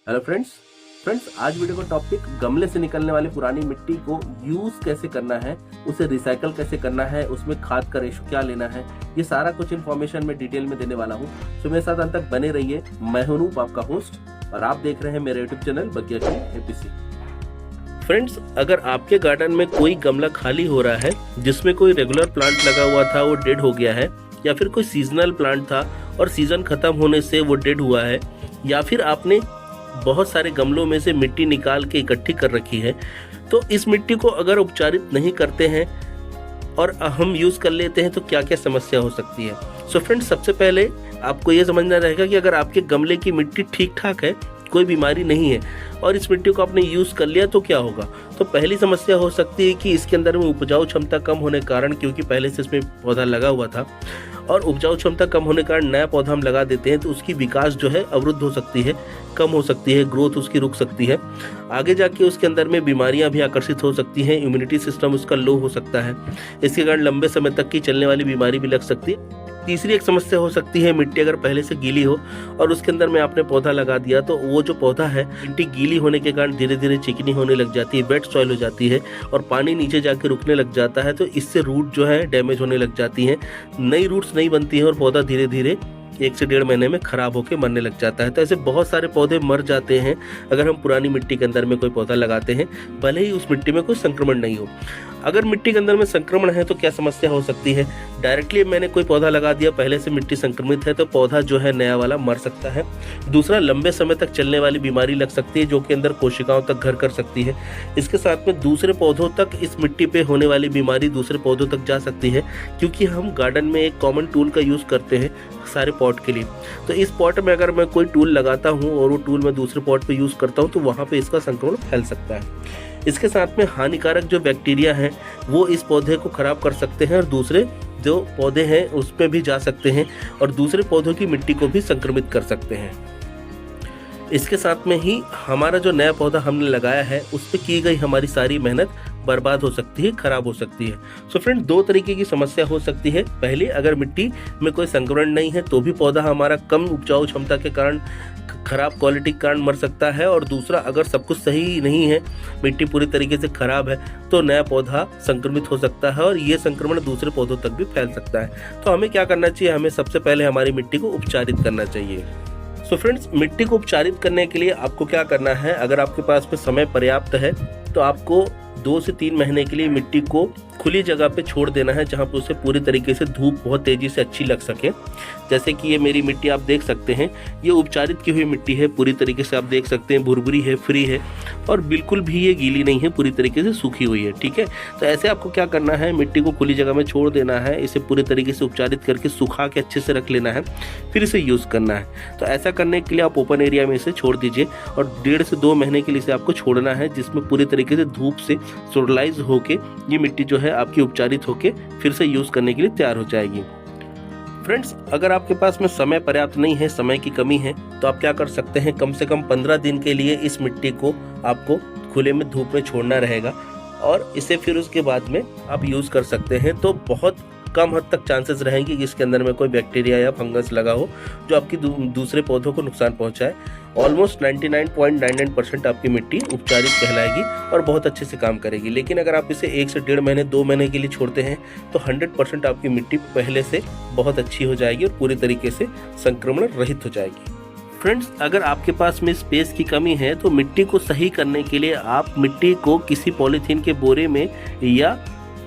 Hello friends आज video का topic गमले से निकलने वाली पुरानी मिट्टी को यूज कैसे करना है, उसे रिसाइकल कैसे करना है, उसमें खाद का रेशो क्या लेना है, ये सारा कुछ इन्फॉर्मेशन मैं डिटेल में देने वाला हूँ। तो मेरे साथ अंत तक बने रहिए। मैं हूं अनूप, आपका होस्ट, और आप देख रहे हैं मेरे यूट्यूब चैनल बगिया की एपीसी। फ्रेंड्स, अगर आपके गार्डन में कोई गमला खाली हो रहा है जिसमें कोई रेगुलर प्लांट लगा हुआ था, वो डेड हो गया है, या फिर कोई सीजनल प्लांट था और सीजन खत्म होने से वो डेड हुआ है, या फिर आपने बहुत सारे गमलों में से मिट्टी निकाल के इकट्ठी कर रखी है, तो इस मिट्टी को अगर उपचारित नहीं करते हैं और हम यूज़ कर लेते हैं तो क्या क्या समस्या हो सकती है। सो फ्रेंड्स, सबसे पहले आपको ये समझना रहेगा कि अगर आपके गमले की मिट्टी ठीक ठाक है, कोई बीमारी नहीं है, और इस मिट्टी को आपने यूज़ कर लिया तो क्या होगा। तो पहली समस्या हो सकती है कि इसके अंदर में उपजाऊ क्षमता कम होने के कारण, क्योंकि पहले से इसमें पौधा लगा हुआ था और उपजाऊ क्षमता कम होने के कारण नया पौधा हम लगा देते हैं तो उसकी विकास जो है अवरुद्ध हो सकती है, कम हो सकती है, ग्रोथ उसकी रुक सकती है। आगे जाके उसके अंदर में बीमारियां भी आकर्षित हो सकती हैं, इम्यूनिटी सिस्टम उसका लो हो सकता है, इसके कारण लंबे समय तक की चलने वाली बीमारी भी लग सकती है। तीसरी एक समस्या हो सकती है, मिट्टी अगर पहले से गीली हो और उसके अंदर में आपने पौधा लगा दिया तो वो जो पौधा है, मिट्टी गीली होने के कारण धीरे धीरे चिकनी होने लग जाती है, वेट सॉइल हो जाती है और पानी नीचे जाके रुकने लग जाता है, तो इससे रूट जो है डैमेज होने लग जाती हैं, नई रूट्स नहीं बनती हैं और पौधा धीरे धीरे 1 से 1.5 महीने में खराब होकर मरने लग जाता है। तो ऐसे बहुत सारे पौधे मर जाते हैं अगर हम पुरानी मिट्टी के अंदर में कोई पौधा लगाते हैं, भले ही उस मिट्टी में कोई संक्रमण नहीं हो। अगर मिट्टी के अंदर में संक्रमण है तो क्या समस्या हो सकती है। डायरेक्टली मैंने कोई पौधा लगा दिया, पहले से मिट्टी संक्रमित है, तो पौधा जो है नया वाला मर सकता है। दूसरा, लंबे समय तक चलने वाली बीमारी लग सकती है जो कि अंदर कोशिकाओं तक घर कर सकती है। इसके साथ में दूसरे पौधों तक इस मिट्टी पे होने वाली बीमारी दूसरे पौधों तक जा सकती है, क्योंकि हम गार्डन में एक कॉमन टूल का यूज़ करते हैं सारे पॉट के लिए। तो इस पॉट में अगर मैं कोई टूल लगाता हूँ और वो टूल मैं दूसरे पॉट पे यूज़ करता हूँ तो वहाँ पे इसका संक्रमण फैल सकता है। इसके साथ में हानिकारक जो बैक्टीरिया हैं वो इस पौधे को खराब कर सकते हैं और दूसरे जो पौधे हैं उस पे भी जा सकते हैं और दूसरे पौधों की मिट्टी को भी संक्रमित कर सकते हैं। इसके साथ में ही हमारा जो नया पौधा हमने लगाया है उस पर की गई हमारी सारी मेहनत बर्बाद हो सकती है, खराब हो सकती है। सो फ्रेंड, 2 तरीके की समस्या हो सकती है। पहले, अगर मिट्टी में कोई संक्रमण नहीं है तो भी पौधा हमारा कम उपजाऊ क्षमता के कारण, खराब क्वालिटी के कारण मर सकता है, और दूसरा, अगर सब कुछ सही नहीं है, मिट्टी पूरी तरीके से खराब है, तो नया पौधा संक्रमित हो सकता है और ये संक्रमण दूसरे पौधों तक भी फैल सकता है। तो हमें क्या करना चाहिए, हमें सबसे पहले हमारी मिट्टी को उपचारित करना चाहिए। सो फ्रेंड्स, मिट्टी को उपचारित करने के लिए आपको क्या करना है, अगर आपके पास में समय पर्याप्त है तो आपको 2 से 3 महीने के लिए मिट्टी को खुली जगह पे छोड़ देना है, जहाँ पे उसे पूरी तरीके से धूप बहुत तेज़ी से अच्छी लग सके। जैसे कि ये मेरी मिट्टी आप देख सकते हैं, ये उपचारित की हुई मिट्टी है, पूरी तरीके से आप देख सकते हैं, भुरभुरी है, फ्री है और बिल्कुल भी ये गीली नहीं है, पूरी तरीके से सूखी हुई है। ठीक है, तो ऐसे आपको क्या करना है, मिट्टी को खुली जगह में छोड़ देना है, इसे पूरी तरीके से उपचारित करके सुखा के अच्छे से रख लेना है, फिर इसे यूज़ करना है। तो ऐसा करने के लिए आप ओपन एरिया में इसे छोड़ दीजिए और 1.5 से 2 महीने के लिए इसे आपको छोड़ना है, जिसमें पूरी तरीके से धूप से सोलराइज होके ये मिट्टी जो है आपकी उपचारित होके फिर से यूज़ करने के लिए तैयार हो जाएगी। फ्रेंड्स, अगर आपके पास में समय पर्याप्त नहीं है, समय की कमी है, तो आप क्या कर सकते हैं, कम से कम 15 दिन के लिए इस मिट्टी को आपको खुले में धूप में छोड़ना रहेगा और इसे फिर उसके बाद में आप यूज़ कर सकते हैं। तो बहुत कम हद तक चांसेस रहेंगे कि इसके अंदर में कोई बैक्टीरिया या फंगस लगा हो जो आपकी दूसरे पौधों को नुकसान पहुंचाए। ऑलमोस्ट 99.99% आपकी मिट्टी उपचारित कहलाएगी और बहुत अच्छे से काम करेगी। लेकिन अगर आप इसे 1 से 1.5 महीने 2 महीने के लिए छोड़ते हैं तो 100% आपकी मिट्टी पहले से बहुत अच्छी हो जाएगी और पूरी तरीके से संक्रमण रहित हो जाएगी। फ्रेंड्स, अगर आपके पास में स्पेस की कमी है तो मिट्टी को सही करने के लिए आप मिट्टी को किसी पॉलीथीन के बोरे में या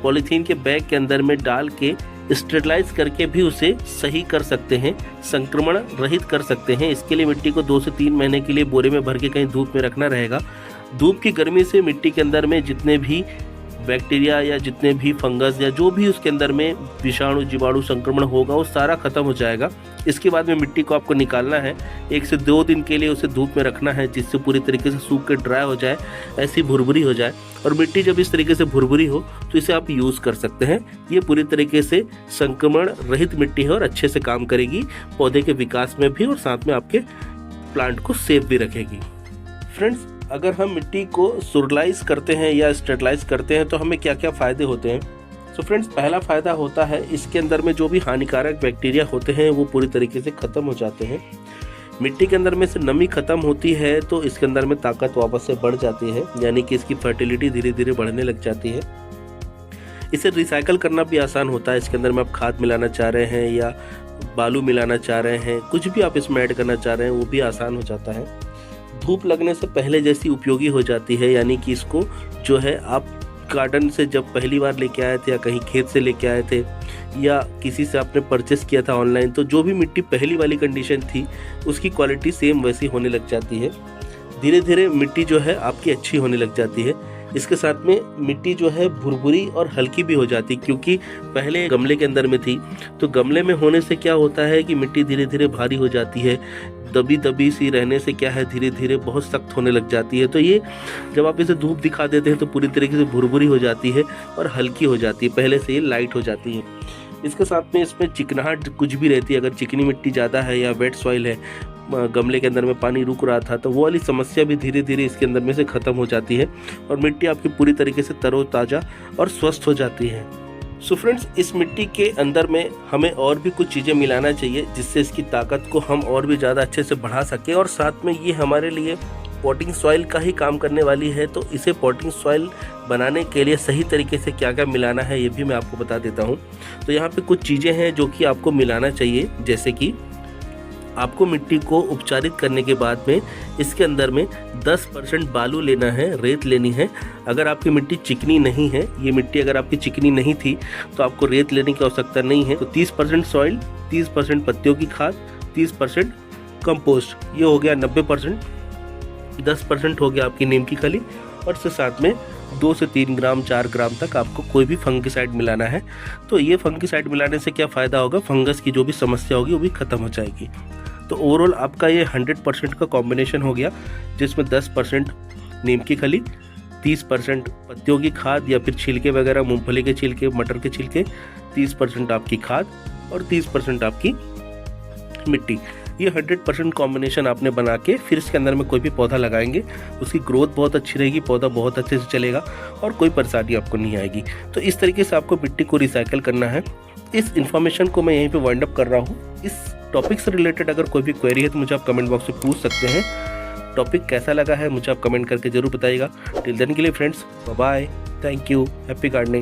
पॉलीथीन के बैग के अंदर में डाल के स्टेरलाइज करके भी उसे सही कर सकते हैं, संक्रमण रहित कर सकते हैं। इसके लिए मिट्टी को 2 से 3 महीने के लिए बोरे में भर के कहीं धूप में रखना रहेगा। धूप की गर्मी से मिट्टी के अंदर में जितने भी बैक्टीरिया या जितने भी फंगस या जो भी उसके अंदर में विषाणु जीवाणु संक्रमण होगा वो सारा खत्म हो जाएगा। इसके बाद में मिट्टी को आपको निकालना है, 1 से 2 दिन के लिए उसे धूप में रखना है, जिससे पूरी तरीके से सूख के ड्राई हो जाए, ऐसी भुरभुरी हो जाए। और मिट्टी जब इस तरीके से भुरभुरी हो तो इसे आप यूज़ कर सकते हैं। ये पूरी तरीके से संक्रमण रहित मिट्टी है और अच्छे से काम करेगी पौधे के विकास में भी और साथ में आपके प्लांट को सेफ भी रखेगी। फ्रेंड्स, अगर हम मिट्टी को सोलराइज करते हैं या स्टेरलाइज करते हैं तो हमें क्या क्या फ़ायदे होते हैं। सो फ्रेंड्स, पहला फ़ायदा होता है इसके अंदर में जो भी हानिकारक बैक्टीरिया होते हैं वो पूरी तरीके से ख़त्म हो जाते हैं। मिट्टी के अंदर में से नमी खत्म होती है तो इसके अंदर में ताकत वापस से बढ़ जाती है, यानी कि इसकी फर्टिलिटी धीरे धीरे बढ़ने लग जाती है। इसे रिसाइकल करना भी आसान होता है। इसके अंदर में आप खाद मिलाना चाह रहे हैं या बालू मिलाना चाह रहे हैं, कुछ भी आप इसमें ऐड करना चाह रहे हैं वो भी आसान हो जाता है। धूप लगने से पहले जैसी उपयोगी हो जाती है, यानी कि इसको जो है आप गार्डन से जब पहली बार लेके आए थे या कहीं खेत से लेके आए थे या किसी से आपने परचेस किया था ऑनलाइन, तो जो भी मिट्टी पहली वाली कंडीशन थी उसकी क्वालिटी सेम वैसी होने लग जाती है। धीरे धीरे मिट्टी जो है आपकी अच्छी होने लग जाती है। इसके साथ में मिट्टी जो है भुरभुरी और हल्की भी हो जाती है, क्योंकि पहले गमले के अंदर में थी। तो गमले में होने से क्या होता है कि मिट्टी धीरे धीरे भारी हो जाती है, दबी दबी सी रहने से क्या है धीरे धीरे बहुत सख्त होने लग जाती है। तो ये जब आप इसे धूप दिखा देते हैं तो पूरी तरीके से भुरभुरी हो जाती है और हल्की हो जाती है, पहले से ये लाइट हो जाती है। इसके साथ में इसमें चिकनाहट कुछ भी रहती है, अगर चिकनी मिट्टी ज़्यादा है या वेट सॉइल है, गमले के अंदर में पानी रुक रहा था, तो वो वाली समस्या भी धीरे धीरे इसके अंदर में से ख़त्म हो जाती है और मिट्टी आपकी पूरी तरीके से तरोताज़ा और स्वस्थ हो जाती है। सो फ्रेंड्स, इस मिट्टी के अंदर में हमें और भी कुछ चीज़ें मिलाना चाहिए जिससे इसकी ताकत को हम और भी ज़्यादा अच्छे से बढ़ा सकें, और साथ में ये हमारे लिए पॉटिंग सॉइल का ही काम करने वाली है। तो इसे पॉटिंग सॉइल बनाने के लिए सही तरीके से क्या क्या मिलाना है ये भी मैं आपको बता देता हूँ। तो यहाँ पे कुछ चीज़ें हैं जो कि आपको मिलाना चाहिए, जैसे कि आपको मिट्टी को उपचारित करने के बाद में इसके अंदर में 10% बालू लेना है, रेत लेनी है। अगर आपकी मिट्टी चिकनी नहीं है, ये मिट्टी अगर आपकी चिकनी नहीं थी तो आपको रेत लेने की आवश्यकता नहीं है। तो 30% सॉइल, 30% पत्तियों की खाद, 30% कंपोस्ट, ये हो गया 90%। 10% हो गया आपकी नीम की खली, और इसके साथ में 2 से 3 ग्राम 4 ग्राम तक आपको कोई भी फंगिसाइड मिलाना है। तो ये फंगिसाइड मिलाने से क्या फ़ायदा होगा, फंगस की जो भी समस्या होगी वो भी ख़त्म हो जाएगी। तो ओवरऑल आपका ये 100% का कॉम्बिनेशन हो गया, जिसमें 10% नीम की खली, 30% पत्तियों की खाद या फिर छिलके वगैरह, मूंगफली के छिलके, मटर के छिलके, 30% आपकी खाद और 30% आपकी मिट्टी। ये 100% कॉम्बिनेशन आपने बना के फिर इसके अंदर में कोई भी पौधा लगाएंगे, उसकी ग्रोथ बहुत अच्छी रहेगी, पौधा बहुत अच्छे से चलेगा और कोई परेशानी आपको नहीं आएगी। तो इस तरीके से आपको मिट्टी को रिसाइकल करना है। इस इन्फॉर्मेशन को मैं यहीं पे वाइंड अप कर रहा हूँ। इस टॉपिक से रिलेटेड अगर कोई भी क्वेरी है तो मुझे आप कमेंट बॉक्स में पूछ सकते हैं। टॉपिक कैसा लगा है मुझे आप कमेंट करके जरूर बताइएगा। टिल देन के लिए friends, bye bye, thank you, happy gardening.